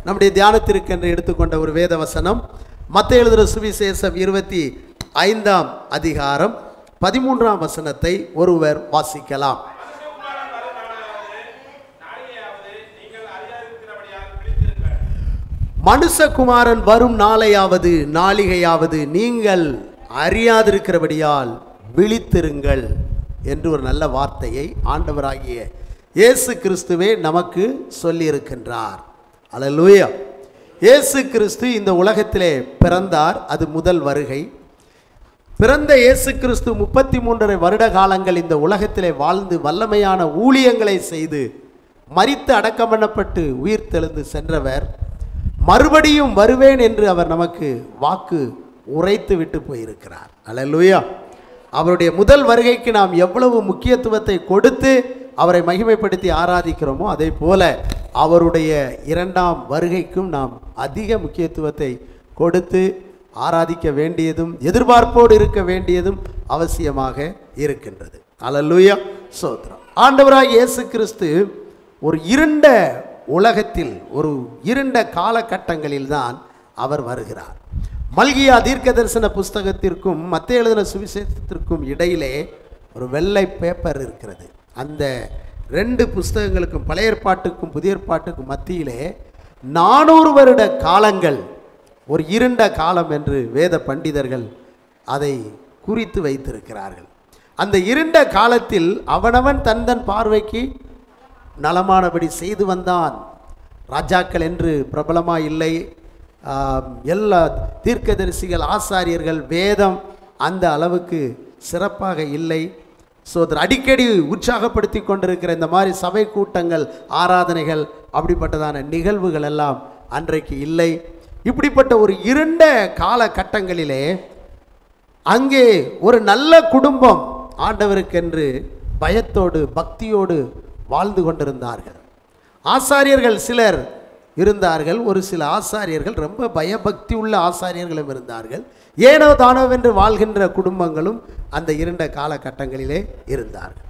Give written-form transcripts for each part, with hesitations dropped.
நம்முடைய தியானத்திற்கு என்று எடுத்துக்கொண்ட ஒரு வேத வசனம் மத்தேயு எழுதின சுவிசேஷம் 25ஆம் அதிகாரம் 13ஆம் வசனத்தை ஒருவர் வாசிக்கலாம். மனுஷகுமாரன் வரும் நாளையாவது நாளிகையாவது நீங்கள் அறியாதிருக்கிறபடியால் விழித்திருங்கள் என்று ஒரு நல்ல வார்த்தையை ஆண்டவராகிய இயேசு கிறிஸ்துவே நமக்கு சொல்லியிருக்கின்றார். அல்லேலூயா. இயேசு கிறிஸ்து இந்த உலகத்திலே பிறந்தார். அது முதல் வருகை. பிறந்த இயேசு கிறிஸ்து 33 வருட காலங்கள் இந்த உலகத்திலே வாழ்ந்து வல்லமையான ஊழியங்களை செய்து மரித்து அடக்கம் பண்ணப்பட்டு உயிர் தெழுந்து சென்றவர். மறுபடியும் வருவேன் என்று அவர் நமக்கு வாக்கு உரைத்து விட்டு போயிருக்கிறார். அல்லேலூயா. அவருடைய முதல் வருகைக்கு நாம் எவ்வளவு முக்கியத்துவத்தை கொடுத்து அவரை மகிமைப்படுத்தி ஆராதிக்கிறோமோ அதே போல அவருடைய இரண்டாம் வருகைக்கும் நாம் அதிக முக்கியத்துவத்தை கொடுத்து ஆராதிக்க வேண்டியதும் எதிர்பார்ப்போடு இருக்க வேண்டியதும் அவசியமாக இருக்கின்றது. அல்லேலூயா. ஸ்தோத்திரம். ஆண்டவராகிய இயேசு கிறிஸ்து ஒரு இருண்ட உலகத்தில் ஒரு இருண்ட காலகட்டங்களில் தான் அவர் வருகிறார். மல்கியா தீர்க்க தரிசன புஸ்தகத்திற்கும் மத்தேயு எழுதின சுவிசேஷத்திற்கும் இடையிலே ஒரு வெள்ளை பேப்பர் இருக்கிறது. அந்த 2 புஸ்தகங்களுக்கும் பழைய ஏற்பாட்டுக்கும் புதிய ஏற்பாட்டுக்கும் மத்தியிலே 400 வருட காலங்கள் ஒரு இருண்ட காலம் என்று வேத பண்டிதர்கள் அதை குறித்து வைத்திருக்கிறார்கள். அந்த இருண்ட காலத்தில் அவனவன் தன் பார்வைக்கு நலமானபடி செய்து வந்தான். ராஜாக்கள் என்று பிரபலமாக இல்லை. எல்லா தீர்க்கதரிசிகள் ஆசாரியர்கள் வேதம் அந்த அளவுக்கு சிறப்பாக இல்லை. அடிக்கடி உற்சாகப்படுத்தி கொண்டிருக்கிற இந்த மாதிரி சபை கூட்டங்கள் ஆராதனைகள் அப்படிப்பட்டதான நிகழ்வுகள் எல்லாம் அன்றைக்கு இல்லை. இப்படிப்பட்ட ஒரு இருண்ட காலகட்டங்களிலே அங்கே ஒரு நல்ல குடும்பம் ஆண்டவருக்கென்று பயத்தோடு பக்தியோடு வாழ்ந்து கொண்டிருந்தார்கள். ஆசாரியர்கள் சிலர் இருந்தார்கள். ஒரு சில ஆசாரியர்கள் ரொம்ப பயபக்தி உள்ள ஆசாரியர்களும் இருந்தார்கள். ஏனோ தானோவென்று வாழ்கின்ற குடும்பங்களும் அந்த இருண்ட காலகட்டங்களிலே இருந்தார்கள்.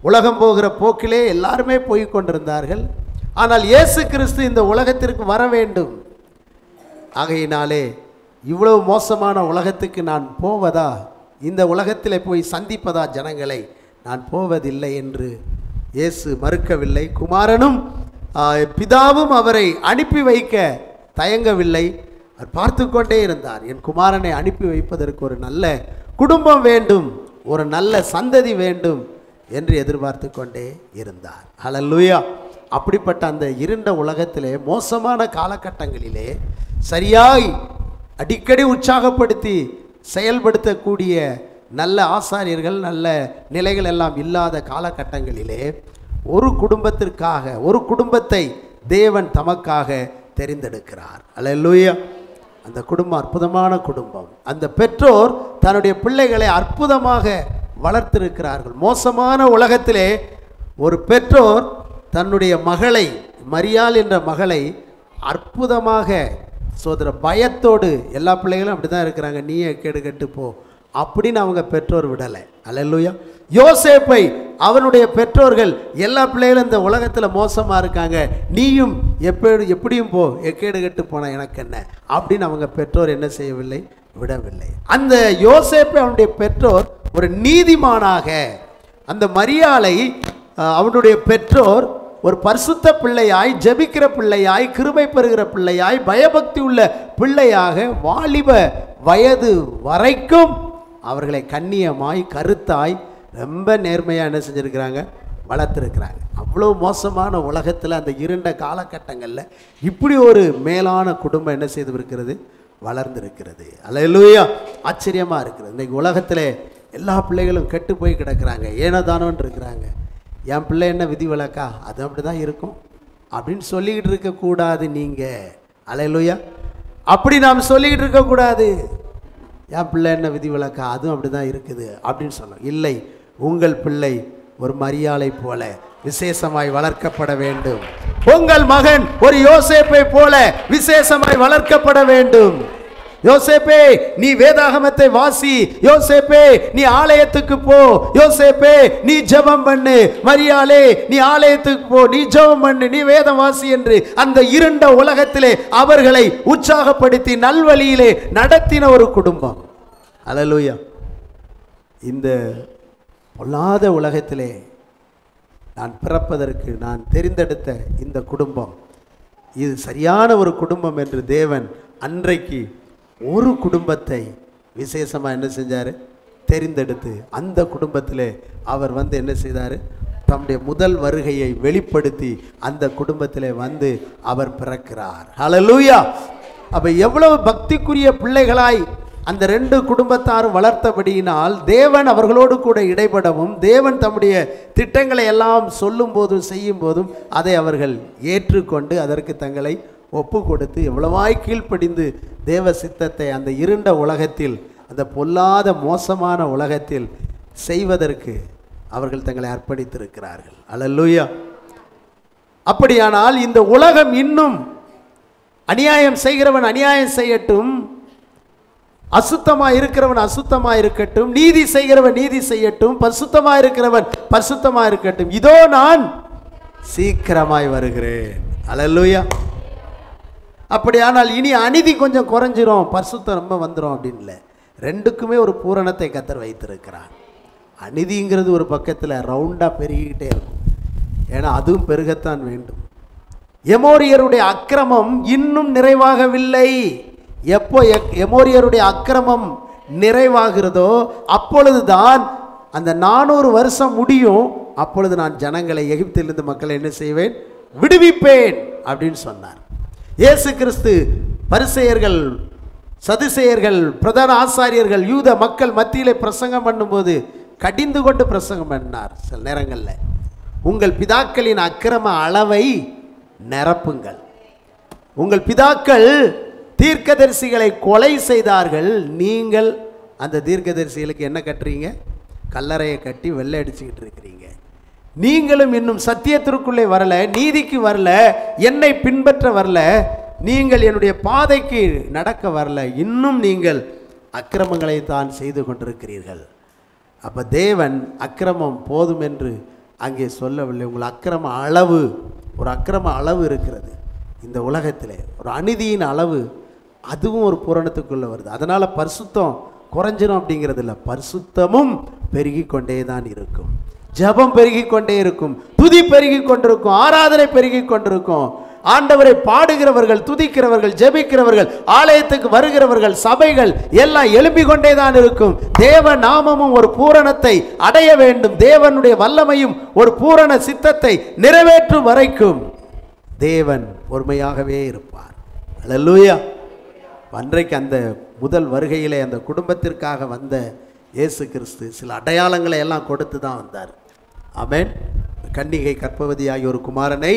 உலகம் போகிற போக்கிலே எல்லாருமே போய் கொண்டிருந்தார்கள். ஆனால் இயேசு கிறிஸ்து இந்த உலகத்திற்கு வர வேண்டும். ஆகையினாலே இவ்வளவு மோசமான உலகத்துக்கு நான் போவதா, இந்த உலகத்திலே போய் சந்திப்பதா ஜனங்களை, நான் போவதில்லை என்று இயேசு மறுக்கவில்லை. குமாரனும் பிதாவும் அவரை அனுப்பி வைக்க தயங்கவில்லை. அவர் பார்த்து கொண்டே இருந்தார். என் குமாரனை அனுப்பி வைப்பதற்கு ஒரு நல்ல குடும்பம் வேண்டும், ஒரு நல்ல சந்ததி வேண்டும் என்று எதிர்பார்த்து கொண்டே இருந்தார். ஹல்லேலூயா. அப்படிப்பட்ட அந்த இருண்ட உலகத்திலே மோசமான காலகட்டங்களிலே சரியாய் அடிக்கடி உற்சாகப்படுத்தி செயல்படுத்தக்கூடிய நல்ல ஆசாரியர்கள் நல்ல நிலைகள் எல்லாம் இல்லாத காலகட்டங்களிலே ஒரு குடும்பத்திற்காக ஒரு குடும்பத்தை தேவன் தமக்காக தெரிந்தெடுக்கிறார். அல்லேலூயா. அந்த குடும்பம் அற்புதமான குடும்பம். அந்த பெற்றோர் தன்னுடைய பிள்ளைகளை அற்புதமாக வளர்த்திருக்கிறார்கள். மோசமான உலகத்திலே ஒரு பெற்றோர் தன்னுடைய மகளை, மரியாள் என்ற மகளை அற்புதமாக பயத்தோடு, எல்லா பிள்ளைகளும் அப்படி தான் இருக்கிறாங்க, நீயே கேடு கெட்டு போ அப்படின்னு அவங்க பெற்றோர் விடலை. அல்லேலூயா. யோசேப்பை அவனுடைய பெற்றோர்கள் எல்லா பிள்ளைகளும் இந்த உலகத்தில் மோசமாக இருக்காங்க, நீயும் எப்படியும் போ, எக்கேடு கெட்டு போன எனக்கு என்ன அப்படின்னு அவங்க பெற்றோர் என்ன செய்யவில்லை, விடவில்லை. அந்த யோசேப்பை அவனுடைய பெற்றோர் ஒரு நீதிமானாக, அந்த மரியாளை அவனுடைய பெற்றோர் ஒரு பரிசுத்த பிள்ளையாய், ஜெபிக்கிற பிள்ளையாய், கிருபை பெறுகிற பிள்ளையாய், பயபக்தி உள்ள பிள்ளையாக வாலிப வயது வரைக்கும் அவர்களை கண்ணியமாய் கருத்தாய் ரொம்ப நேர்மையாக என்ன செஞ்சுருக்கிறாங்க, வளர்த்துருக்கிறாங்க. அவ்வளோ மோசமான உலகத்தில் அந்த இருண்ட காலகட்டங்களில் இப்படி ஒரு மேலான குடும்பம் என்ன செய்து இருக்கிறது, வளர்ந்துருக்கிறது. அல்லேலூயா. ஆச்சரியமாக இருக்கிறது. இன்றைக்கி உலகத்தில் எல்லா பிள்ளைகளும் கெட்டு போய் கிடக்கிறாங்க, ஏனோதானோன்னு இருக்கிறாங்க. என் பிள்ளை என்ன விதி விலக்கா, அது அப்படி தான் இருக்கும் அப்படின்னு சொல்லிக்கிட்டு இருக்கக்கூடாது. நீங்கள் அல்லேலூயா, அப்படி நாம் சொல்லிக்கிட்டு இருக்கக்கூடாது. என் பிள்ளை என்ன விதி விலக்கா, அதுவும் அப்படி தான் இருக்குது அப்படின்னு சொல்லணும். இல்லை, உங்கள் பிள்ளை ஒரு மரியாளை போல விசேஷமாய் வளர்க்கப்பட வேண்டும். உங்கள் மகன் ஒரு யோசேப்பை போல விசேஷமாய் வளர்க்கப்பட வேண்டும். யோசேப்பே நீ வேதாகமத்தை வாசி, யோசேப்பே நீ ஆலயத்துக்கு போ, யோசேப்பே நீ ஜெபம் பண்ணு, மரியாளே நீ ஆலயத்துக்கு போ, நீ ஜெபம் பண்ணு, நீ வேதம் வாசி என்று அந்த இருண்ட உலகத்திலே அவர்களை உற்சாகப்படுத்தி நல்வழியிலே நடத்தின ஒரு குடும்பம். அல்லேலூயா. இந்த பொல்லாத உலகத்திலே நான் பிறப்பதற்கு நான் தெரிந்தெடுத்த இந்த குடும்பம் இது சரியான ஒரு குடும்பம் என்று தேவன் அன்றைக்கு ஒரு குடும்பத்தை விசேஷமாக என்ன செஞ்சார்? தெரிந்தெடுத்து அந்த குடும்பத்தில் அவர் என்ன செய்தார்? தம்முடைய முதல் வருகையை வெளிப்படுத்தி அந்த குடும்பத்தில் அவர் பிறக்கிறார். ஹல்லேலூயா. அப்போ எவ்வளவு பக்திக்குரிய பிள்ளைகளாய் அந்த ரெண்டு குடும்பத்தாரும் வளர்த்தபடியினால் தேவன் அவர்களோடு கூட இடைப்படவும், தேவன் தம்முடைய திட்டங்களை எல்லாம் சொல்லும் போதும் செய்யும் போதும் அதை அவர்கள் ஏற்றுக்கொண்டு அதற்கு தங்களை ஒப்பு கொடுத்து எவ்வளவாய் கீழ்ப்படிந்து தேவ சித்தத்தை அந்த இருண்ட உலகத்தில், அந்த பொல்லாத மோசமான உலகத்தில் செய்வதற்கு அவர்கள் தங்களை அர்ப்பணித்திருக்கிறார்கள். அல்லேலூயா. அப்படியானால் இந்த உலகம் இன்னும் அநியாயம் செய்கிறவன் அநியாயம் செய்யட்டும், அசுத்தமாக இருக்கிறவன் அசுத்தமாக இருக்கட்டும், நீதி செய்கிறவன் நீதி செய்யட்டும், பரிசுத்தமாக இருக்கிறவன் பரிசுத்தமாக இருக்கட்டும், இதோ நான் சீக்கிரமாய் வருகிறேன். அல்லேலூயா. அப்படியானால் இனி அநீதி கொஞ்சம் குறைஞ்சிரும், பரிசுத்தம் ரொம்ப வந்துடும் அப்படின்னு இல்லை. ரெண்டுக்குமே ஒரு பூரணத்தை கர்த்தர் வைத்திருக்கிறார். அநீதிங்கிறது ஒரு பக்கத்தில் ரவுண்டாக பெருகிக்கிட்டே இருக்கும், ஏன்னா அதுவும் பெருகத்தான் வேண்டும். எமோரியருடைய அக்கிரமம் இன்னும் நிறைவாகவில்லை. எப்போ எமோரியருடைய அக்கிரமம் நிறைவாகிறதோ அப்பொழுதுதான் அந்த 400 வருஷம் முடியும். அப்பொழுது நான் ஜனங்களை, எகிப்திலிருந்து மக்களை என்ன செய்வேன்? விடுவிப்பேன் அப்படின்னு சொன்னார். இயேசு கிறிஸ்து பரிசேயர்கள், சதுசேயர்கள், பிரதான ஆசாரியர்கள், யூத மக்கள் மத்தியிலே பிரசங்கம் பண்ணும்போது கடிந்து கொண்டு பிரசங்கம் பண்ணார். சில நேரங்களில் உங்கள் பிதாக்களின் அக்கிரம அளவை நிரப்புங்கள். உங்கள் பிதாக்கள் தீர்க்கதரிசிகளை கொலை செய்தார்கள், நீங்கள் அந்த தீர்க்கதரிசிகளுக்கு என்ன கட்டுறீங்க? கல்லறையை கட்டி வெள்ளை அடிச்சுக்கிட்டு இருக்கிறீங்க. நீங்களும் இன்னும் சத்தியத்திற்குள்ளே வரல, நீதிக்கு வரல, என்னை பின்பற்ற வரல, நீங்கள் என்னுடைய பாதைக்கு நடக்க வரல, இன்னும் நீங்கள் அக்கிரமங்களை தான் செய்து கொண்டிருக்கிறீர்கள். அப்போ தேவன் அக்கிரமம் போதும் என்று அங்கே சொல்லவில்லை. உங்கள் அக்கிரம அளவு, ஒரு அக்கிரம அளவு இருக்கிறது இந்த உலகத்தில், ஒரு அநீதியின் அளவு, அதுவும் ஒரு பூரணத்துக்குள்ளே வருது. அதனால் பரிசுத்தம் குறைஞ்சிரும் அப்படிங்கிறது இல்லை, பரிசுத்தமும் பெருகி கொண்டே தான் இருக்கும். ஜெபம் பெருகி கொண்டே இருக்கும், துதி பெருகி கொண்டிருக்கும், ஆராதனை பெருகி கொண்டிருக்கும். ஆண்டவரை பாடுகிறவர்கள், துதிக்கிறவர்கள், ஜெபிக்கிறவர்கள், ஆலயத்துக்கு வருகிறவர்கள், சபைகள் எல்லாம் எழும்பிக் கொண்டே தான் இருக்கும். தேவ நாமமும் ஒரு பூரணத்தை அடைய வேண்டும். தேவனுடைய வல்லமையும் ஒரு பூரண சித்தத்தை நிறைவேற்றும் வரைக்கும் தேவன் பொறுமையாகவே இருப்பார். அல்லேலூயா. அன்றைக்கு அந்த முதல் வருகையிலே அந்த குடும்பத்திற்காக வந்த இயேசு கிறிஸ்து சில அடையாளங்களை எல்லாம் கொடுத்து தான் வந்தார். ஆமென். கன்னிகை கர்ப்பவதியாகிய ஒரு குமாரனை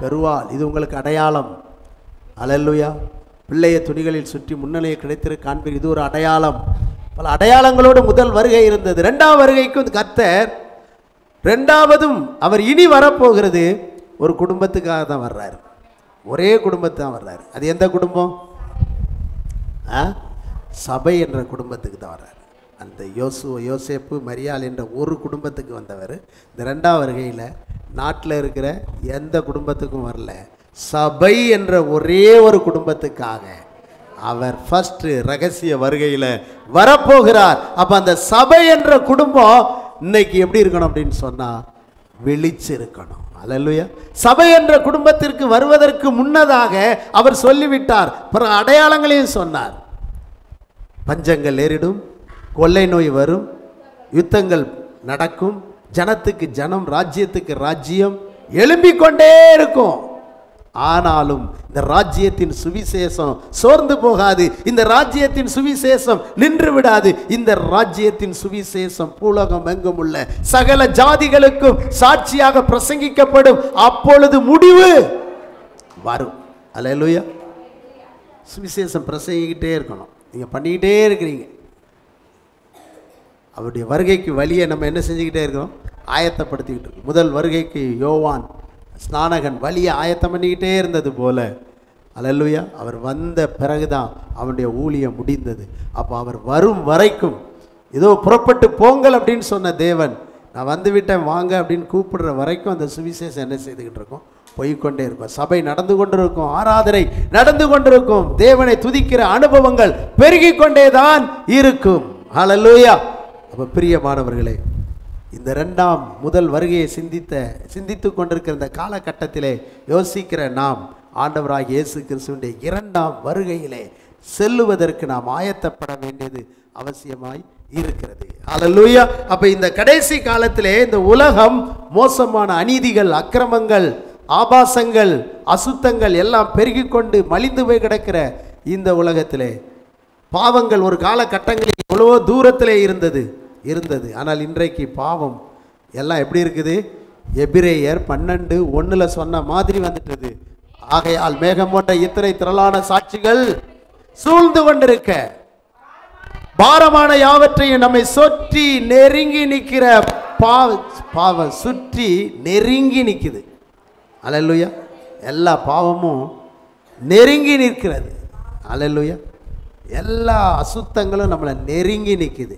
பெறுவாள், இது உங்களுக்கு அடையாளம். அல்லேலூயா. பிள்ளையை துணிகளில் சுற்றி முன்னிலையை கிடைத்திருக்க காண்பீர், இது ஒரு அடையாளம். பல அடையாளங்களோடு முதல் வருகை இருந்தது. இரண்டாவது வருகைக்கும் கர்த்தர் இரண்டாவதும் அவர் இனி வரப்போகிறது ஒரு குடும்பத்துக்காக தான் வர்றாரு. ஒரே குடும்பத்தை தான் வர்றாரு. அது எந்த குடும்பம்? சபை என்ற குடும்பத்துக்கு தான் வர்றாரு. அந்த யோசேப்பு, மரியாள் என்ற ஒரு குடும்பத்துக்கு வந்தவர். இந்த ரெண்டாவது வருகையில் நாட்டில் இருக்கிற எந்த குடும்பத்துக்கும் வரல, சபை என்ற ஒரே ஒரு குடும்பத்துக்காக அவர் ஃபர்ஸ்ட் ரகசிய வருகையில் வரப்போகிறார். அப்போ அந்த சபை என்ற குடும்பம் இன்னைக்கு எப்படி இருக்கணும் அப்படின்னு சொன்னால் விழிச்சிருக்கணும். அல்லேலூயா. சபை என்ற குடும்பத்திற்கு வருவதற்கு முன்னதாக அவர் சொல்லிவிட்டார், பிற அடையாளங்களையும் சொன்னார். பஞ்சங்கள் நேரிடும், கொள்ளை நோய் வரும், யுத்தங்கள் நடக்கும், ஜனத்துக்கு ஜனம், ராஜ்யத்துக்கு ராஜ்யம் எழும்பிக் கொண்டே இருக்கும். ஆனாலும் இந்த ராஜ்யத்தின் சுவிசேஷம் சோர்ந்து போகாது, இந்த ராஜ்யத்தின் சுவிசேஷம் நின்று விடாது. இந்த ராஜ்யத்தின் சுவிசேஷம் பூலோகம் எங்கும் உள்ள சகல ஜாதிகளுக்கும் சாட்சியாக பிரசங்கிக்கப்படும். அப்பொழுது முடிவு வரும். அல்லேலூயா. சுவிசேஷம் பிரசங்கிக்கிட்டே இருக்கணும். நீங்கள் பண்ணிக்கிட்டே இருக்கிறீங்க. அவருடைய வருகைக்கு வழியை நம்ம என்ன செஞ்சுக்கிட்டே இருக்கிறோம்? ஆயத்தப்படுத்திக்கிட்டு இருக்கோம். முதல் வருகைக்கு யோவான் ஸ்நானகன் வழியை ஆயத்தம் பண்ணிக்கிட்டே இருந்தது போல அல்லேலூயா. அவர் வந்த பிறகுதான் அவனுடைய ஊழியம் முடிந்தது. அப்போ அவர் வரும் வரைக்கும் ஏதோ புறப்பட்டு போங்கள் அப்படின்னு சொன்ன தேவன், நான் வந்து விட்டேன் வாங்க அப்படின்னு கூப்பிடுற வரைக்கும் அந்த சுவிசேஷம் என்ன செய்துக்கிட்டு இருக்கோம்? போய்கொண்டே இருக்கும். சபை நடந்து கொண்டிருக்கும், ஆராதனை நடந்து கொண்டிருக்கும், தேவனை துதிக்கிற அனுபவங்கள் பெருகி கொண்டே தான் இருக்கும். ஹல்லேலூயா. அப்போ பிரியமானவர்களே, இந்த இரண்டாம் முதல் வருகையை சிந்தித்து கொண்டிருக்கிற இந்த காலகட்டத்திலே யோசிக்கிற நாம் ஆண்டவராகிய இயேசு கிறிஸ்துவினுடைய இரண்டாம் வருகையிலே செல்லுவதற்கு நாம் ஆயத்தப்பட வேண்டியது அவசியமாய் இருக்கிறது. ஹல்லேலூயா. அப்ப இந்த கடைசி காலத்திலே இந்த உலகம் மோசமான அநீதிகள், அக்கிரமங்கள், ஆபாசங்கள், அசுத்தங்கள் எல்லாம் பெருகி கொண்டு மலிந்து போய் கிடக்கிற இந்த உலகத்திலே பாவங்கள் ஒரு காலகட்டங்களில் எவ்வளவோ தூரத்திலே இருந்தது. ஆனால் இன்றைக்கு பாவம் எல்லாம் எப்படி இருக்குது? எபிரேயர் 12:1 சொன்ன மாதிரி வந்துட்டது. ஆகையால் மேகம் போன்ற இத்தனை திரளான சாட்சிகள் சூழ்ந்து கொண்டிருக்க, பாரமான யாவற்றையும் நம்மை சுற்றி நெருங்கி நிற்கிற பாவம் சுற்றி நெருங்கி நிற்குது. அல்லேலூயா. எல்லா பாவமும் நெருங்கி நிற்கிறது. அல்லேலூயா. எல்லா அசுத்தங்களும் நம்மளை நெருங்கி நிற்குது.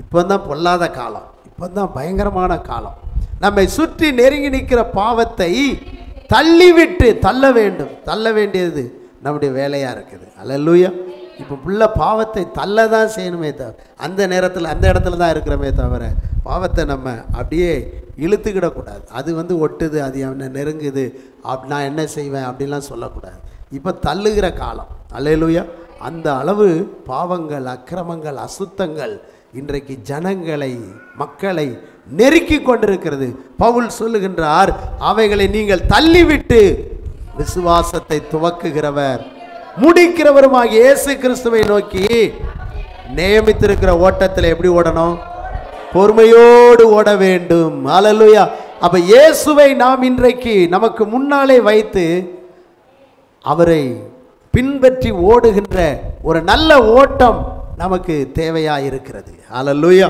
இப்போ தான் பொல்லாத காலம், இப்போ தான் பயங்கரமான காலம். நம்மை சுற்றி நெருங்கி நிற்கிற பாவத்தை தள்ளிவிட்டு தள்ள வேண்டியது நம்முடைய வேலையாக இருக்குது. அல்லேலூயா. இப்போ புள்ள பாவத்தை தள்ள தான் செய்யணுமே தவிர, அந்த நேரத்தில் அந்த இடத்துல தான் இருக்கிறோமே தவிர பாவத்தை நம்ம அப்படியே இழுத்துக்கிடக்கூடாது. அது ஒட்டுது, அது என்ன நெருங்குது, நான் என்ன செய்வேன் அப்படின்லாம் சொல்லக்கூடாது. இப்போ தள்ளுகிற காலம். அல்லேலூயா. அந்த அளவு பாவங்கள், அக்கிரமங்கள், அசுத்தங்கள் இன்றைக்கு மக்களை நெருக்கி கொண்டிருக்கிறது. பவுல் சொல்லுகின்றார், அவைகளை நீங்கள் தள்ளிவிட்டு விசுவாசத்தை துவக்குகிறவர் முடிக்கிறவருமாகிய இயேசு கிறிஸ்துவை நோக்கி நியமித்திருக்கிற ஓட்டத்தில் எப்படி ஓடணும்? பொறுமையோடு ஓட வேண்டும். அல்லேலூயா. அப்ப இயேசுவை நாம் இன்றைக்கு நமக்கு முன்னாலே வைத்து அவரை பின்பற்றி ஓடுகின்ற ஒரு நல்ல ஓட்டம் நமக்கு தேவையா இருக்கிறது. அல்லேலூயா.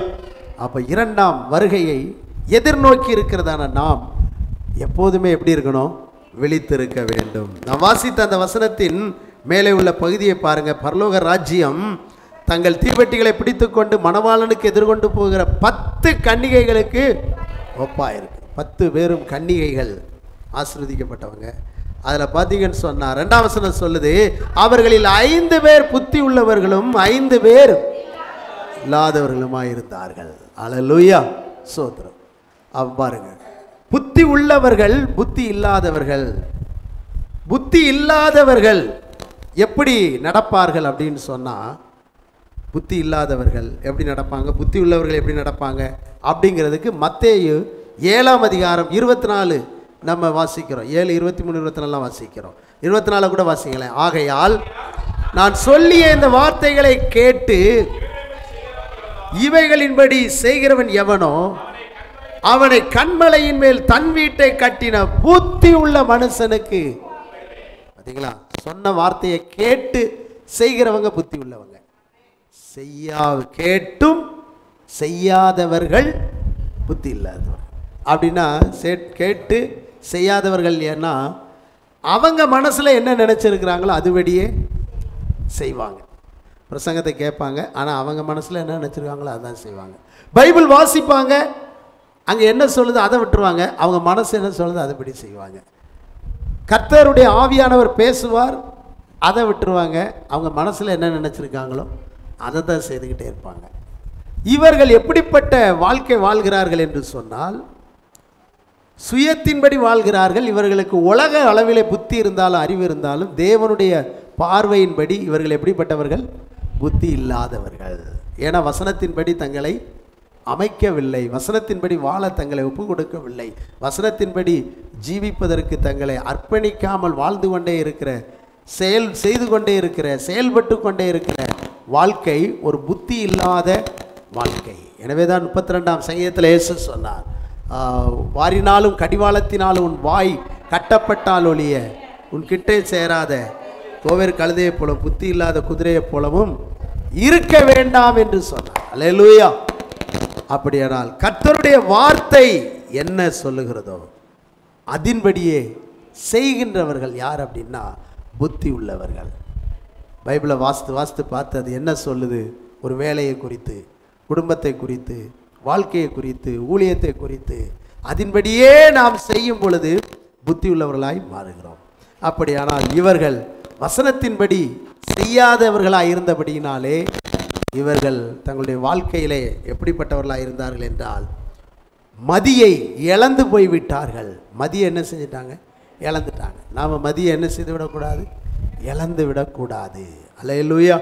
அப்ப இரண்டாம் வருகையை எதிர்நோக்கி இருக்கிறதான நாம் எப்போதுமே எப்படி இருக்கணும்? விழித்திருக்க வேண்டும். நான் வாசித்த அந்த வசனத்தின் மேலே உள்ள பகுதியை பாருங்க. பரலோக ராஜ்யம் தங்கள் தீவெட்டிகளை பிடித்து கொண்டு மணவாளனுக்கு எதிர்கொண்டு போகிற 10 கன்னிகைகளுக்கு ஒப்பாயிருக்கு. 10 பேரும் கன்னிகைகள் ஆசீர்வதிக்கப்பட்டவங்க. அதில் பார்த்தீங்கன்னு சொன்னார், 2ஆம் வசனம் சொல்லுது, அவர்களில் 5 பேர் புத்தி உள்ளவர்களும் 5 பேர் இல்லாதவர்களுமாய் இருந்தார்கள். அல்லேலூயா. சோத்திரம். பாருங்க, புத்தி உள்ளவர்கள், புத்தி இல்லாதவர்கள் எப்படி நடப்பார்கள் அப்படின்னு சொன்னால், புத்தி இல்லாதவர்கள் எப்படி நடப்பாங்க, புத்தி உள்ளவர்கள் எப்படி நடப்பாங்க அப்படிங்கிறதுக்கு மத்தேயு 7ஆம் அதிகாரம் 24 நம்ம வாசிக்கிறோம். 7, 23, 24 வாசிக்கிறோம். 24 கூட வாசிங்களேன். ஆகையால் நான் சொல்லிய இந்த வார்த்தைகளை கேட்டு இவைகளின்படி செய்கிறவன் எவனோ அவனை கண்மலையின் மேல் தன் வீட்டை கட்டின புத்தி உள்ள மனுஷனுக்கு. பார்த்தீங்களா? சொன்ன வார்த்தையை கேட்டு செய்கிறவங்க புத்தி உள்ளவங்க. கேட்டும் செய்யாதவர்கள் புத்தி இல்லாதவர்கள். அப்படின்னா கேட்டு செய்யாதவர்கள் ஏன்னா அவங்க மனசில் என்ன நினச்சிருக்கிறாங்களோ அதுபடியே செய்வாங்க. பிரசங்கத்தை கேட்பாங்க, ஆனால் அவங்க மனசில் என்ன நினச்சிருக்காங்களோ அதான் செய்வாங்க. பைபிள் வாசிப்பாங்க, அங்கே என்ன சொல்லுது அதை விட்டுருவாங்க, அவங்க மனசு என்ன சொல்லுது அதுபடி செய்வாங்க. கர்த்தருடைய ஆவியானவர் பேசுவார், அதை விட்டுருவாங்க, அவங்க மனசில் என்ன நினச்சிருக்காங்களோ அதை தான் செய்துக்கிட்டே இருப்பாங்க. இவர்கள் எப்படிப்பட்ட வாழ்க்கை வாழ்கிறார்கள் என்று சொன்னால், சுயத்தின்படி வாழ்கிறார்கள். இவர்களுக்கு உலக அளவிலே புத்தி இருந்தாலும் அறிவு இருந்தாலும் தேவனுடைய பார்வையின்படி இவர்கள் எப்படிப்பட்டவர்கள்? புத்தி இல்லாதவர்கள். ஏன்னா வசனத்தின்படி தங்களை அமைக்கவில்லை, வசனத்தின்படி வாழ தங்களை ஒப்பு கொடுக்கவில்லை, வசனத்தின்படி ஜீவிப்பதற்கு தங்களை அர்ப்பணிக்காமல் வாழ்ந்து கொண்டே இருக்கிற, செய்து கொண்டே இருக்கிற, செயல்பட்டு கொண்டே இருக்கிற வாழ்க்கை ஒரு புத்தி இல்லாத வாழ்க்கை. எனவே தான் 32ஆம் சங்கீதத்தில் இயேசு சொன்னார், வாரினாலும் கடிவாளத்தினாலும் உன் வாய் கட்டப்பட்டால் ஒழிய உன் கிட்டே சேராத கோவேறு கழுதையைப் போலவும் புத்தி இல்லாத குதிரையைப் போலவும் இருக்க வேண்டாம் என்று சொன்னார். அல்லேலூயா. அப்படியானால் கர்த்தருடைய வார்த்தை என்ன சொல்லுகிறதோ அதன்படியே செய்கின்றவர்கள் யார் அப்படின்னா புத்தி உள்ளவர்கள். பைபிளை வாசித்து பார்த்து அது என்ன சொல்லுது? ஒரு வேலையை குறித்து, குடும்பத்தை குறித்து, வாழ்க்கையை குறித்து, ஊழியத்தை குறித்து அதன்படியே நாம் செய்யும் பொழுது புத்தி உள்ளவர்களாய் மாறுகிறோம். அப்படியானால் இவர்கள் வசனத்தின்படி செய்யாதவர்களாய் இருந்தபடியினாலே இவர்கள் தங்களுடைய வாழ்க்கையிலே எப்படிப்பட்டவர்களாக இருந்தார்கள் என்றால் மதியை இழந்து போய்விட்டார்கள். மதியை என்ன செஞ்சிட்டாங்க? இழந்துட்டாங்க. நாம் மதியை என்ன செய்து விடக்கூடாது? இழந்து விடக்கூடாது. அல்லேலூயா,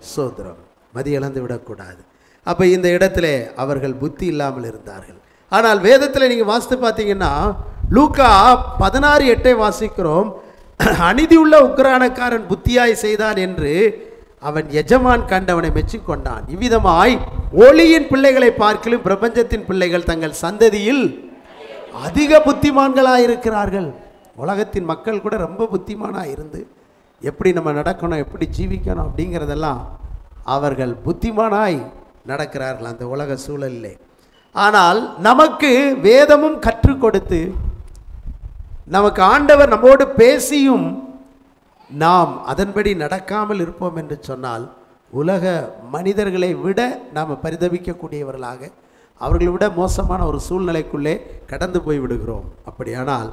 ஸ்தோத்திரம். மதி இழந்து விடக்கூடாது. அப்போ இந்த இடத்துல அவர்கள் புத்தி இல்லாமல் இருந்தார்கள். ஆனால் வேதத்தில் நீங்கள் வாசித்து பார்த்தீங்கன்னா லூக்கா 16:8 வாசிக்கிறோம். அநீதியுள்ள உக்கிரானக்காரன் புத்தியாய் செய்தான் என்று அவன் எஜமான் கண்டவனை மெச்சிக்கொண்டான். இவ்விதமாய் ஒளியின் பிள்ளைகளை பார்க்கிலும் பிரபஞ்சத்தின் பிள்ளைகள் தங்கள் சந்ததியில் அதிக புத்திமான்களாக இருக்கிறார்கள். உலகத்தின் மக்கள் கூட ரொம்ப புத்திமானாக இருந்து எப்படி நம்ம நடக்கணும், எப்படி ஜீவிக்கணும் அப்படிங்கிறதெல்லாம் அவர்கள் புத்திமானாய் நடக்கிறார்கள் அந்த உலக சூழலிலே. ஆனால் நமக்கு வேதமும் கற்றுக் கொடுத்து நமக்கு ஆண்டவர் நம்மோடு பேசியும் நாம் அதன்படி நடக்காமல் இருப்போம் என்று சொன்னால் உலக மனிதர்களை விட நாம் பரிதபிக்கக்கூடியவர்களாக, அவர்களை விட மோசமான ஒரு சூழ்நிலைக்குள்ளே கடந்து போய் விடுகிறோம். அப்படியானால்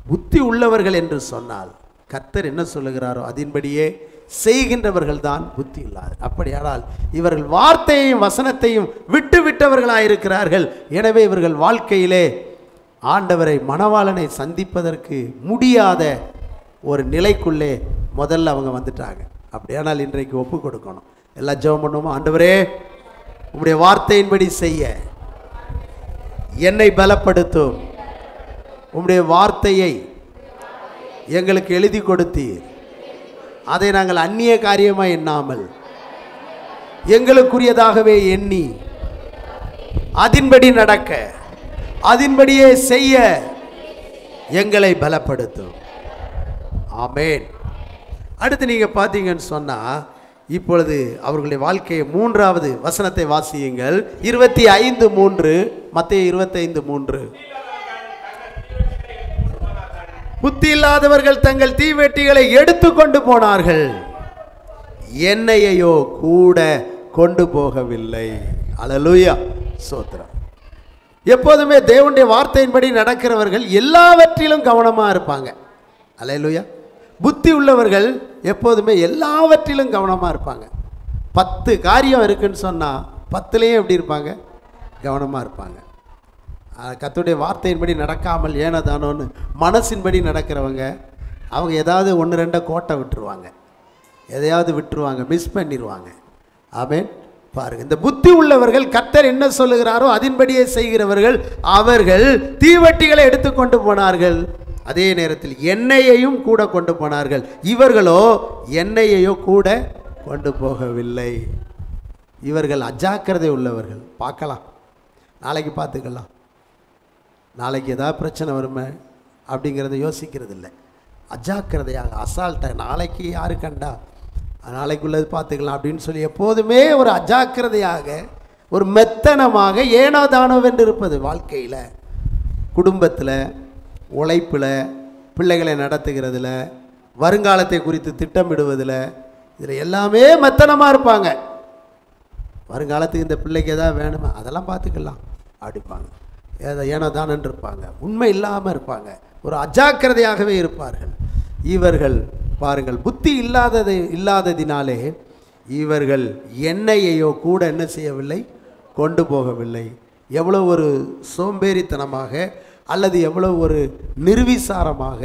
புத்தி உள்ளவர்கள் என்று சொன்னால் கர்த்தர் என்ன சொல்லுகிறாரோ அதன்படியே செய்கின்றவர்கள் தான் புத்தி இல்லாது. அப்படியானால் இவர்கள் வார்த்தையையும் வசனத்தையும் விட்டு விட்டவர்களாயிருக்கிறார்கள். எனவே இவர்கள் வாழ்க்கையிலே ஆண்டவரை மணவாளனை சந்திப்பதற்கு முடியாத ஒரு நிலைக்குள்ளே முதல்ல அவங்க வந்துட்டாங்க. அப்படியானால் இன்றைக்கு ஒப்பு கொடுக்கணும். எல்லாம் ஜெபம் பண்ணுவோம். ஆண்டவரே, உம்முடைய வார்த்தையின்படி செய்ய என்னை பலப்படுத்தும். உம்முடைய வார்த்தையை எங்களுக்கு எழுதி கொடுத்தீர். அதை நாங்கள் அந்நிய காரியமாக எண்ணாமல் எங்களுக்குரியதாகவே எண்ணி அதன்படி நடக்க, அதன்படியே செய்ய எங்களை பலப்படுத்தும். ஆமென். அடுத்து நீங்கள் பார்த்தீங்கன்னு சொன்னால் இப்பொழுது அவர்களுடைய வாழ்க்கையை 3வது வசனத்தை வாசியுங்கள். 25:3, மத்தேயு 25:3. புத்தி இல்லாதவர்கள் தங்கள் தீவெட்டிகளை எடுத்து கொண்டு போனார்கள், எண்ணெயையோ கூட கொண்டு போகவில்லை. அல்லேலூயா, ஸ்தோத்திரம். எப்போதுமே தேவனுடைய வார்த்தையின்படி நடக்கிறவர்கள் எல்லாவற்றிலும் கவனமாக இருப்பாங்க. அல்லேலூயா. புத்தி உள்ளவர்கள் எப்போதுமே எல்லாவற்றிலும் கவனமாக இருப்பாங்க. 10 காரியம் இருக்குன்னு சொன்னால் 10லேயும் எப்படி இருப்பாங்க? கவனமாக இருப்பாங்க. கர்த்தருடைய வார்த்தையின்படி நடக்காமல் ஏனதானோன்னு மனசின்படி நடக்கிறவங்க அவங்க ஏதாவது 1-2 கோட்டை விட்டுருவாங்க, எதையாவது விட்டுருவாங்க, மிஸ் பண்ணிடுவாங்க. ஆமென். பாருங்கள், இந்த புத்தி உள்ளவர்கள் கர்த்தர் என்ன சொல்லுகிறாரோ அதன்படியே செய்கிறவர்கள். அவர்கள் தீவட்டிகளை எடுத்துக்கொண்டு போனார்கள், அதே நேரத்தில் எண்ணெயையும் கூட கொண்டு போனார்கள். இவர்களோ எண்ணெயையோ கூட கொண்டு போகவில்லை. இவர்கள் அஜாக்கிரதை உள்ளவர்கள். பார்க்கலாம், நாளைக்கு பார்த்துக்கலாம், நாளைக்கு ஏதாவது பிரச்சனை வருமே அப்படிங்கிறத யோசிக்கிறது இல்லை. அஜாக்கிரதையாக, அசால்ட்டாக, நாளைக்கு யாரு கண்டா, நாளைக்குள்ளது பார்த்துக்கலாம் அப்படின்னு சொல்லி எப்போதுமே ஒரு அஜாக்கிரதையாக, ஒரு மெத்தனமாக, ஏனோ தானோவென்று இருப்பது. வாழ்க்கையில், குடும்பத்தில், உழைப்பில், பிள்ளைகளை நடத்துகிறதுல, வருங்காலத்தை குறித்து திட்டமிடுவதில், இதில் எல்லாமே மெத்தனமாக இருப்பாங்க. வருங்காலத்துக்கு இந்த பிள்ளைக்கு எதாவது வேணுமா, அதெல்லாம் பார்த்துக்கலாம் அப்படிப்பாங்க. ஏனோ தானன்று இருப்பாங்க, உண்மை இல்லாமல் இருப்பாங்க, ஒரு அஜாக்கிரதையாகவே இருப்பார்கள். இவர்கள் பாருங்கள், புத்தி இல்லாததினாலே இவர்கள் எண்ணெயையோ கூட என்ன செய்யவில்லை? கொண்டு போகவில்லை. எவ்வளோ ஒரு சோம்பேறித்தனமாக அல்லது எவ்வளோ ஒரு நிர்விசாரமாக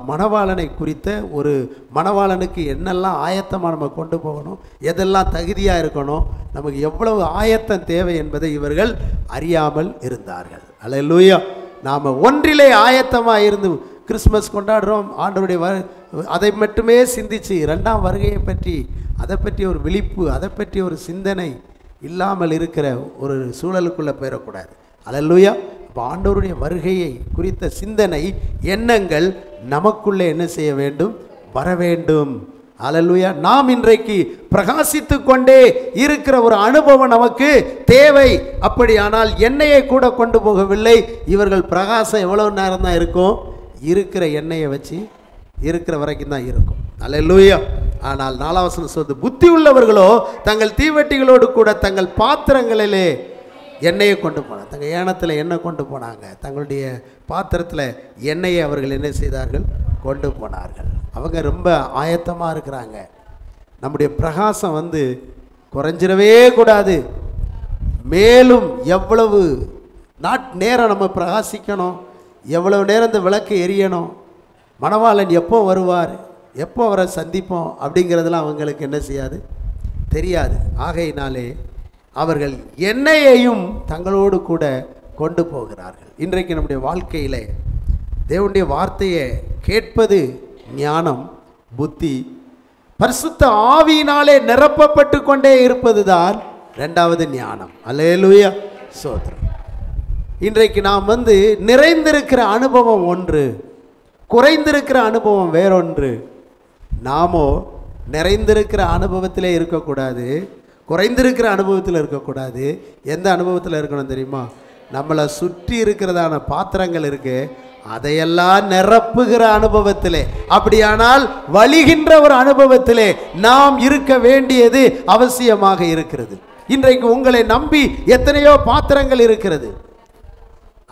மணவாளனை குறித்த ஒரு மணவாளனுக்கு என்னெல்லாம் ஆயத்தமாக நம்ம கொண்டு போகணும், எதெல்லாம் தகுதியாக இருக்கணும், நமக்கு எவ்வளவு ஆயத்தம் தேவை என்பதை இவர்கள் அறியாமல் இருந்தார்கள். அல்லேலூயா. நாம் ஒன்றிலே ஆயத்தமாக இருந்து கிறிஸ்மஸ் கொண்டாடுறோம், ஆண்டவருடைய அதை மட்டுமே சிந்தித்து 2ஆம் வருகையை பற்றி, அதை பற்றி ஒரு விழிப்பு, அதை பற்றி ஒரு சிந்தனை இல்லாமல் இருக்கிற ஒரு சூழலுக்குள்ளே போயிடக்கூடாது. அல்லேலூயா. இப்போ ஆண்டவருடைய வருகையை குறித்த சிந்தனை, எண்ணங்கள் நமக்குள்ளே என்ன செய்ய வேண்டும்? வர வேண்டும். அல்லேலூயா. நாம் இன்றைக்கு பிரகாசித்து கொண்டே இருக்கிற ஒரு அனுபவம் நமக்கு தேவை. அப்படியானால் எண்ணெயை கூட கொண்டு போகவில்லை. இவர்கள் பிரகாசம் எவ்வளவு நேரம் தான் இருக்கும்? இருக்கிற எண்ணெயை வச்சு இருக்கிற வரைக்கும் தான் இருக்கும். அல்லேலூயா. ஆனால் 4ஆம் வசனம் சொல்லுது, புத்தி உள்ளவர்களோ தங்கள் தீவெட்டிகளோடு கூட தங்கள் பாத்திரங்களிலே எண்ணெயை கொண்டு போனாங்க. தங்கள் ஏனத்தில் எண்ணெய் கொண்டு போனாங்க. தங்களுடைய பாத்திரத்தில் எண்ணெயை அவர்கள் என்ன செய்தார்கள்? கொண்டு போனார்கள். அவங்க ரொம்ப ஆயத்தமாக இருக்கிறாங்க. நம்முடைய பிரகாசம் குறைஞ்சிடவே கூடாது. மேலும் எவ்வளவு நேரம் நம்ம பிரகாசிக்கணும், எவ்வளவு நேரம் இந்த விளக்கு எரியணும், மணவாளன் எப்போ வருவார், எப்போ அவரை சந்திப்போம் அப்படிங்கிறதுலாம் அவங்களுக்கு என்ன செய்யாது? தெரியாது. ஆகையினாலே அவர்கள் எண்ணெயையும் தங்களோடு கூட கொண்டு போகிறார்கள். இன்றைக்கு நம்முடைய வாழ்க்கையில் தேவனுடைய வார்த்தையை கேட்பது ஞானம், புத்தி, பரிசுத்த ஆவியினாலே நிரப்பப்பட்டு கொண்டே இருப்பது தான் இரண்டாவது ஞானம். அல்லேலூயா, ஸ்தோத்திரம். இன்றைக்கு நாம் நிறைந்திருக்கிற அனுபவம் ஒன்று, குறைந்திருக்கிற அனுபவம் வேறொன்று. நாமோ நிறைந்திருக்கிற அனுபவத்திலே இருக்கக்கூடாது, குறைந்திருக்கிற அனுபவத்தில் இருக்கக்கூடாது. எந்த அனுபவத்தில் இருக்கணும் தெரியுமா? நம்மளை சுற்றி இருக்கிறதான பாத்திரங்கள் இருக்கு, அதையெல்லாம் நிரப்புகிற அனுபவத்திலே. அப்படியானால் வழிகின்ற ஒரு அனுபவத்திலே நாம் இருக்க வேண்டியது அவசியமாக இருக்கிறது. இன்றைக்கு உங்களை நம்பி எத்தனையோ பாத்திரங்கள் இருக்கிறது.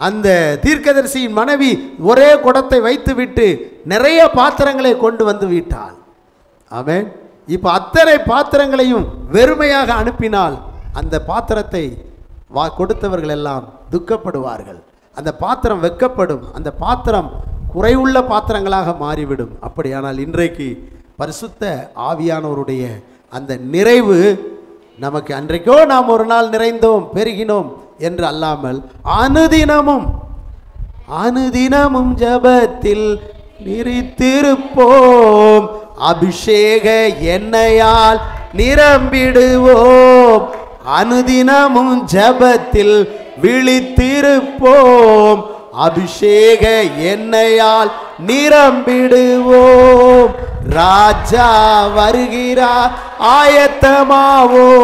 அந்த தீர்க்கதரிசியின் மனைவி ஒரே குடத்தை வைத்துவிட்டு நிறைய பாத்திரங்களை கொண்டு வந்து விட்டாள். ஆமென். இப்போ அத்தனை பாத்திரங்களையும் வெறுமையாக அனுப்பினால் அந்த பாத்திரத்தை கொடுத்தவர்கள் எல்லாம் துக்கப்படுவார்கள். அந்த பாத்திரம் வெட்கப்படும், அந்த பாத்திரம் குறைவுள்ள பாத்திரங்களாக மாறிவிடும். அப்படியானால் இன்றைக்கு பரிசுத்த ஆவியானவருடைய அந்த நிறைவு நமக்கு, அன்றைக்கோ நாம் ஒரு நாள் நிறைந்தோம் பெருகினோம் என்று அல்லாமல் அனுதினமும் ஜபத்தில் நிலைத்திருப்போம், அபிஷேக எண்ணெயால் நிரம்பிடுவோம். அனுதினமும் ஜபத்தில் விழித்திருப்போம், அபிஷேக எண்ணெயால் நிரம்பிடுவோம். ராஜா வருகிறார், ஆயத்தமாவோம்.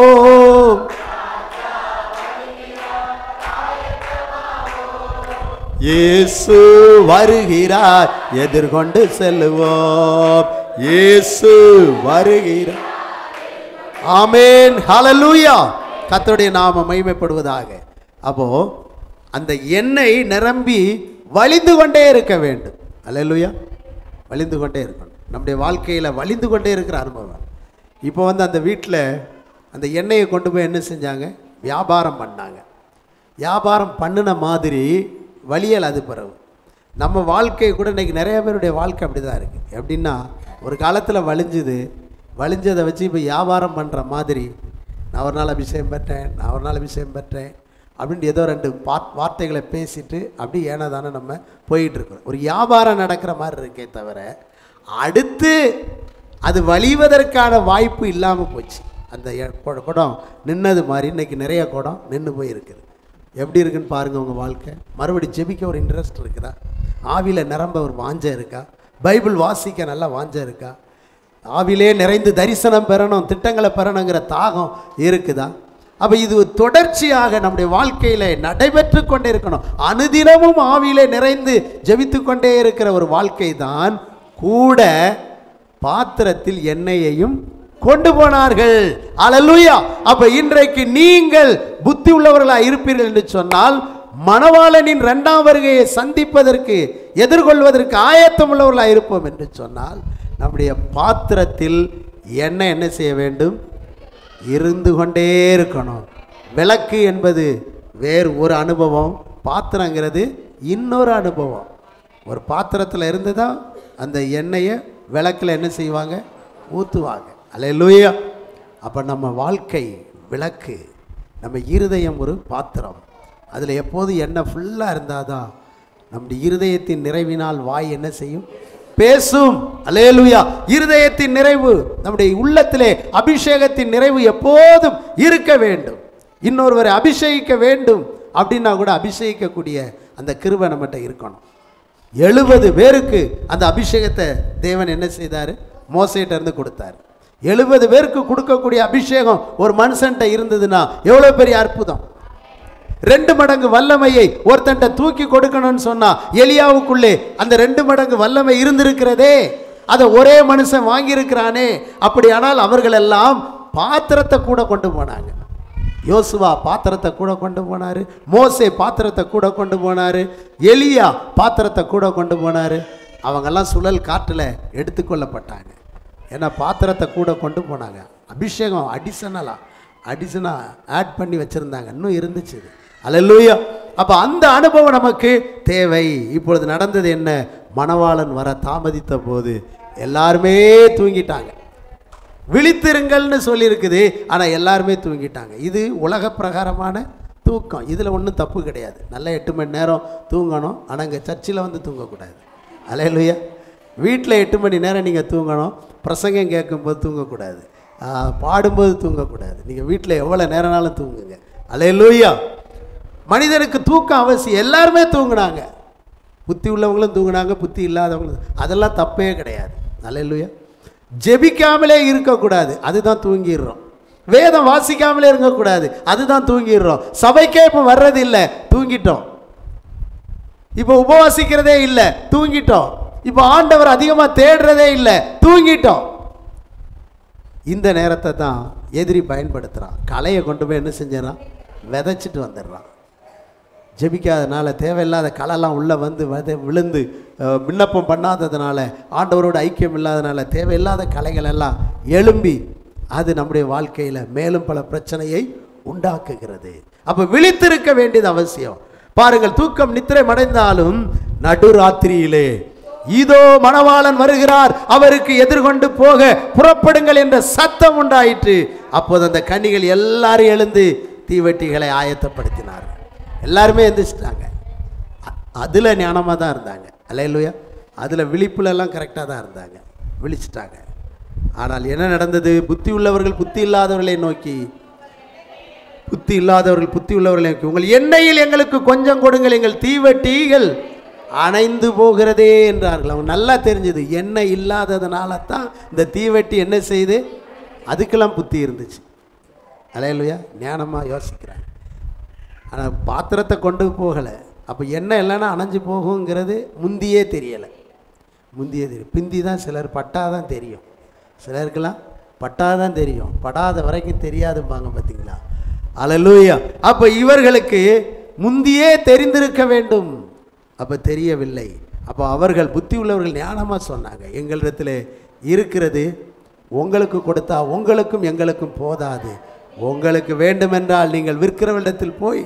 இயேசு வருகிறார், எதிர்கொண்டு செல்லுவோம். இயேசு வருகிறார். ஆமென், ஹல்லேலூயா. கர்த்தருடைய நாமம் மகிமைப்படுவதாக. அப்போ அந்த எண்ணெய் நிரம்பி வழிந்து கொண்டே இருக்க வேண்டும். ஹல்லேலூயா. வழிந்து கொண்டே இருக்கணும். நம்முடைய வாழ்க்கையில் வழிந்து கொண்டே இருக்கிற அனுபவம். இப்போ அந்த வீட்டில் அந்த எண்ணெயை கொண்டு போய் என்ன செஞ்சாங்க? வியாபாரம் பண்ணாங்க. வியாபாரம் பண்ணின மாதிரி வழியல் அது பிறகு நம்ம வாழ்க்கை கூட இன்றைக்கி நிறைய பேருடைய வாழ்க்கை அப்படி தான் இருக்குது. எப்படின்னா, ஒரு காலத்தில் வழிஞ்சதை வச்சு இப்போ வியாபாரம் பண்ணுற மாதிரி, நான் ஒரு நாள் அபிஷேகம் பெற்றேன், நான் ஒரு நாள் அபிஷேகம் பெற்றேன் அப்படின்ட்டு ஏதோ ரெண்டு வார்த்தைகளை பேசிட்டு அப்படி ஏனா தானே நம்ம போயிட்டுருக்கோம். ஒரு வியாபாரம் நடக்கிற மாதிரி இருக்கே தவிர அடுத்து அது வழிவதற்கான வாய்ப்பு இல்லாமல் போச்சு. அந்த குடம் நின்னது மாதிரி இன்றைக்கி நிறைய குடம் நின்று போயிருக்குது. எப்படி இருக்குன்னு பாருங்கள் உங்கள் வாழ்க்கை. மறுபடி ஜெபிக்க ஒரு இன்ட்ரெஸ்ட் இருக்குதா? ஆவியில் நிரம்ப ஒரு வாஞ்சை இருக்கா? பைபிள் வாசிக்க நல்லா வாஞ்சை இருக்கா? ஆவிலே நிறைந்து தரிசனம் பெறணும், திட்டங்களை பெறணுங்கிற தாகம் இருக்குதா? அப்போ இது தொடர்ச்சியாக நம்முடைய வாழ்க்கையில் நடைபெற்று கொண்டே இருக்கணும். அனுதினமும் ஆவியிலே நிறைந்து ஜெபித்து கொண்டே இருக்கிற ஒரு வாழ்க்கை தான். கூட பாத்திரத்தில் எண்ணெயையும் கொண்டு போனார்கள். அல்லேலூயா. அப்ப இன்றைக்கு நீங்கள் புத்தி உள்ளவர்களாக இருப்பீர்கள் என்று சொன்னால், மணவாளனின் இரண்டாம் வருகையை சந்திப்பதற்கு எதிர்கொள்வதற்கு ஆயத்தம் உள்ளவர்களாக இருப்போம் என்று சொன்னால், நம்முடைய பாத்திரத்தில் எண்ணெய் என்ன செய்ய வேண்டும்? இருந்து கொண்டே இருக்கணும். விளக்கு என்பது வேறு ஒரு அனுபவம், பாத்திரங்கிறது இன்னொரு அனுபவம். ஒரு பாத்திரத்தில் இருந்து தான் அந்த எண்ணெயை விளக்கில் என்ன செய்வாங்க? ஊற்றுவாங்க. அல்லேலூயா. அப்போ நம்ம வாழ்க்கை விளக்கு, நம்ம இருதயம் ஒரு பாத்திரம். அதில் எப்போது எண்ணெய் ஃபுல்லாக இருந்தால் தான் நம்முடைய இருதயத்தின் நிறைவினால் வாய் என்ன செய்யும்? பேசும். அல்லேலூயா. இருதயத்தின் நிறைவு, நம்முடைய உள்ளத்திலே அபிஷேகத்தின் நிறைவு எப்போதும் இருக்க வேண்டும். இன்னொருவரை அபிஷேகிக்க வேண்டும் அப்படின்னா கூட அபிஷேகிக்கக்கூடிய அந்த கிருபை நம்மகிட்ட இருக்கணும். 70 பேருக்கு அந்த அபிஷேகத்தை தேவன் என்ன செய்தார்? மோசேட்ட இருந்து கொடுத்தார். 70 பேருக்கு கொடுக்கக்கூடிய அபிஷேகம் ஒரு மனுஷன்ட்ட இருந்ததுன்னா எவ்வளோ பெரிய அற்புதம். 2 மடங்கு வல்லமையை ஒருத்தன்ட்ட தூக்கி கொடுக்கணும்னு சொன்னா எலியாவுக்குள்ளே அந்த 2 மடங்கு வல்லமை இருந்திருக்கிறதே, அதை ஒரே மனுஷன் வாங்கியிருக்கிறானே. அப்படியானால் அவர்கள் எல்லாம் பாத்திரத்தை கூட கொண்டு போனாங்க. யோசுவா பாத்திரத்தை கூட கொண்டு போனார், மோசே பாத்திரத்தை கூட கொண்டு போனார், எலியா பாத்திரத்தை கூட கொண்டு போனார். அவங்கெல்லாம் சுழல் காற்றில் எடுத்துக்கொள்ளப்பட்டாங்க. ஏன்னா பாத்திரத்தை கூட கொண்டு போனாங்க. அபிஷேகம் அடிஷனாக ஆட் பண்ணி வச்சுருந்தாங்க, இன்னும் இருந்துச்சு. அல்லேலூயா. அப்போ அந்த அனுபவம் நமக்கு தேவை. இப்பொழுது நடந்தது என்ன? மணவாளன் வர தாமதித்த போது எல்லாருமே தூங்கிட்டாங்க. விழித்திருங்கள்னு சொல்லியிருக்குது, ஆனால் எல்லாருமே தூங்கிட்டாங்க. இது உலக பிரகாரமான தூக்கம். இதில் ஒன்றும் தப்பு கிடையாது. நல்லா 8 மணி நேரம் தூங்கணும். ஆனால் இங்கே சர்ச்சில் வந்து தூங்கக்கூடாது. அல்லேலூயா. வீட்டில் 8 மணி நேரம் நீங்கள் தூங்கணும். பிரசங்கம் கேட்கும்போது தூங்கக்கூடாது, பாடும்போது தூங்கக்கூடாது. நீங்கள் வீட்டில் எவ்வளோ நேரம்னாலும் தூங்குங்க. அல்லேலூயா. மனிதனுக்கு தூக்கம் அவசியம். எல்லாருமே தூங்கினாங்க. புத்தி உள்ளவங்களும் தூங்கினாங்க, புத்தி இல்லாதவங்களும். அதெல்லாம் தப்பே கிடையாது. அல்லேலூயா. ஜெபிக்காமலே இருக்கக்கூடாது, அதுதான் தூங்கிடுறோம். வேதம் வாசிக்காமலே இருக்கக்கூடாது, அதுதான் தூங்கிடுறோம். சபைக்கே இப்போ வர்றது இல்லை, தூங்கிட்டோம். இப்போ உபவாசிக்கிறதே இல்லை, தூங்கிட்டோம். இப்போ ஆண்டவர் அதிகமாக தேடுறதே இல்லை, தூங்கிட்டோம். இந்த நேரத்தை தான் எதிரி பயன்படுத்துகிறான். களையை கொண்டு போய் என்ன செஞ்சிடறான்? விதைச்சிட்டு வந்துடுறான். ஜெபிக்காதனால, தேவையில்லாத களைலாம் உள்ளே வந்து விழுந்து விண்ணப்பம் பண்ணாததுனால, ஆண்டவரோட ஐக்கியம் இல்லாதனால தேவையில்லாத களைகள் எல்லாம் எழும்பி அது நம்முடைய வாழ்க்கையில் மேலும் பல பிரச்சனையை உண்டாக்குகிறது. அப்போ விழித்திருக்க வேண்டியது அவசியம். பாருங்கள், தூக்கம் நித்திரை மடைந்தாலும் நடுராத்திரியிலே இதோ மணவாளன் வருகிறார், அவருக்கு எதிர்கொண்டு போக புறப்படுங்கள் என்ற சத்தம் உண்டாயிற்று. அப்போது அந்த கன்னிகள் எல்லாரும் எழுந்து தீவெட்டிகளை ஆயத்தப்படுத்தினார்கள். எல்லாருமே எந்திரிச்சிட்டாங்க. அதில் ஞானமாக தான் இருந்தாங்க. அல்லேலூயா. அதில் விழிப்புலெல்லாம் கரெக்டாக தான் இருந்தாங்க, விழிச்சிட்டாங்க. ஆனால் என்ன நடந்தது? புத்தி உள்ளவர்கள் புத்தி இல்லாதவர்களை நோக்கி, புத்தி உள்ளவர்களை நோக்கி, உங்கள் எண்ணெயில் எங்களுக்கு கொஞ்சம் கொடுங்கள், எங்கள் தீவெட்டிகள் அணைந்து போகிறதே என்றார்கள். அவங்க நல்லா தெரிஞ்சது, எண்ணெய் இல்லாததுனால தான் இந்த தீவெட்டி என்ன செய்து. அதுக்கெல்லாம் புத்தி இருந்துச்சு. அல்லேலூயா. ஞானமாக யோசிக்கிறாங்க. ஆனால் பாத்திரத்தை கொண்டு போகலை. அப்போ எண்ணெய் இல்லைன்னா அணைஞ்சு போகுங்கிறது முந்தியே தெரியலை. பிந்தி தான் சிலர் பட்டாதான் தெரியும், சிலருக்கெல்லாம் பட்டாதான் தெரியும், படாத வரைக்கும் தெரியாதுப்பாங்க. பார்த்தீங்களா? அல்லேலூயா. அப்போ இவர்களுக்கு முந்தியே தெரிந்திருக்க வேண்டும். அப்போ தெரியவில்லை. அப்போ அவர்கள் புத்தி உள்ளவர்கள் ஞானமாக சொன்னாங்க, எங்களிடத்தில் இருக்கிறது உங்களுக்கு கொடுத்தா உங்களுக்கும் எங்களுக்கும் போதாது, உங்களுக்கு வேண்டுமென்றால் நீங்கள் விற்கிறவரிடத்தில் போய்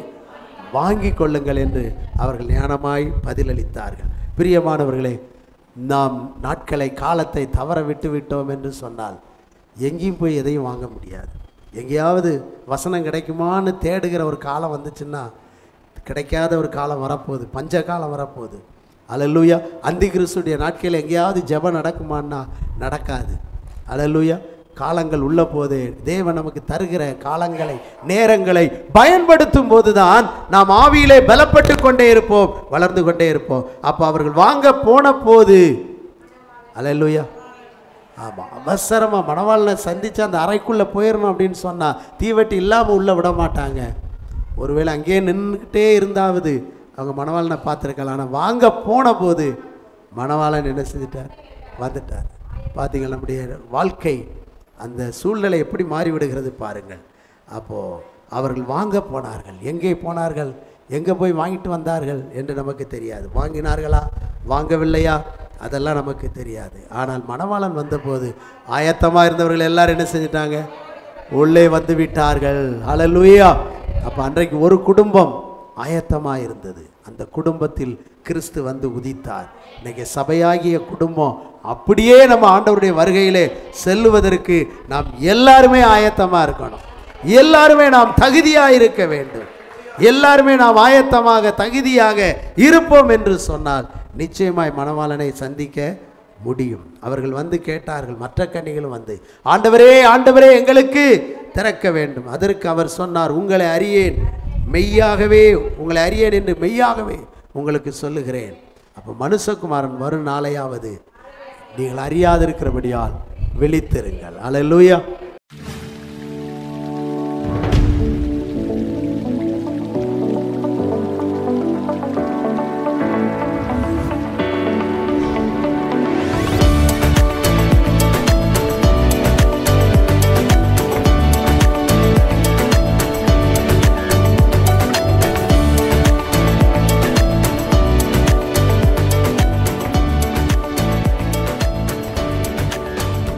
வாங்கி கொள்ளுங்கள் என்று அவர்கள் ஞானமாய் பதிலளித்தார்கள். பிரியமானவர்களே, நாம் நாட்களை காலத்தை தவற விட்டு விட்டோம் என்று சொன்னால் எங்கேயும் போய் எதையும் வாங்க முடியாது. எங்கேயாவது வசனம் கிடைக்குமான்னு தேடுகிற ஒரு காலம் வந்துச்சுன்னா கிடைக்காத ஒரு காலம் வரப்போகுது, பஞ்ச காலம் வரப்போகுது. அல்லேலூயா. அந்தி கிறிஸ்துடைய நாட்களில் எங்கேயாவது ஜெபம் நடக்குமான்னா நடக்காது. அல்லேலூயா. காலங்கள் உள்ள போது தேவன் நமக்கு தருகிற காலங்களை நேரங்களை பயன்படுத்தும் போதுதான் நாம் ஆவியிலே பலப்பட்டு கொண்டே இருப்போம், வளர்ந்து கொண்டே இருப்போம். அப்போ அவர்கள் வாங்க போன போது, அல்லேலூயா, ஆமாம், அவசரமாக மணவாளனை சந்தித்து அந்த அறைக்குள்ளே போயிடணும் அப்படின்னு சொன்னால் தீவெட்டி இல்லாமல் உள்ளே விட மாட்டாங்க. ஒருவேளை அங்கேயே நின்றுக்கிட்டே இருந்தாவது அவங்க மணவாளனை பார்த்துருக்கலாம். ஆனால் வாங்க போன போது மணவாளன் என்ன செஞ்சிட்டார்? வந்துட்டார். பார்த்தீங்களா? நம்முடைய வாழ்க்கை அந்த சூழ்நிலை எப்படி மாறிவிடுகிறது பாருங்கள். அப்போது அவர்கள் வாங்க போனார்கள். எங்கே போனார்கள்? எங்கே போய் வாங்கிட்டு வந்தார்கள் என்று நமக்கு தெரியாது. வாங்கினார்களா வாங்கவில்லையா அதெல்லாம் நமக்கு தெரியாது. ஆனால் மணவாளன் வந்தபோது ஆயத்தமாக இருந்தவர்கள் எல்லாரும் என்ன செஞ்சிட்டாங்க? உள்ளே வந்து விட்டார்கள். ஹல்லேலூயா. அப்போ அன்றைக்கு ஒரு குடும்பம் ஆயத்தமாக இருந்தது. அந்த குடும்பத்தில் கிறிஸ்து வந்து உதித்தார். இன்றைக்கி சபையாகிய குடும்பம் அப்படியே நம்ம ஆண்டவருடைய வருகையிலே செல்லுவதற்கு நாம் எல்லாருமே ஆயத்தமாக இருக்கணும். எல்லாருமே நாம் தகுதியாக இருக்க வேண்டும். எல்லாருமே நாம் ஆயத்தமாக தகுதியாக இருப்போம் என்று சொன்னால் நிச்சயமாய் மணவாளனை சந்திக்க முடியும். அவர்கள் வந்து கேட்டார்கள், மற்ற கன்னிகளும் வந்து, ஆண்டவரே ஆண்டவரே எங்களுக்கு திறக்க வேண்டும். அதற்கு அவர் சொன்னார், உங்களை அறியேன், மெய்யாகவே உங்களை அறியேன் என்று மெய்யாகவே உங்களுக்கு சொல்லுகிறேன். அப்போ மனுஷகுமாரன் வரும் நாளையாவது நீங்கள் அறியாதிருக்கிறபடியால் விழித்திருங்கள். அல்லேலூயா.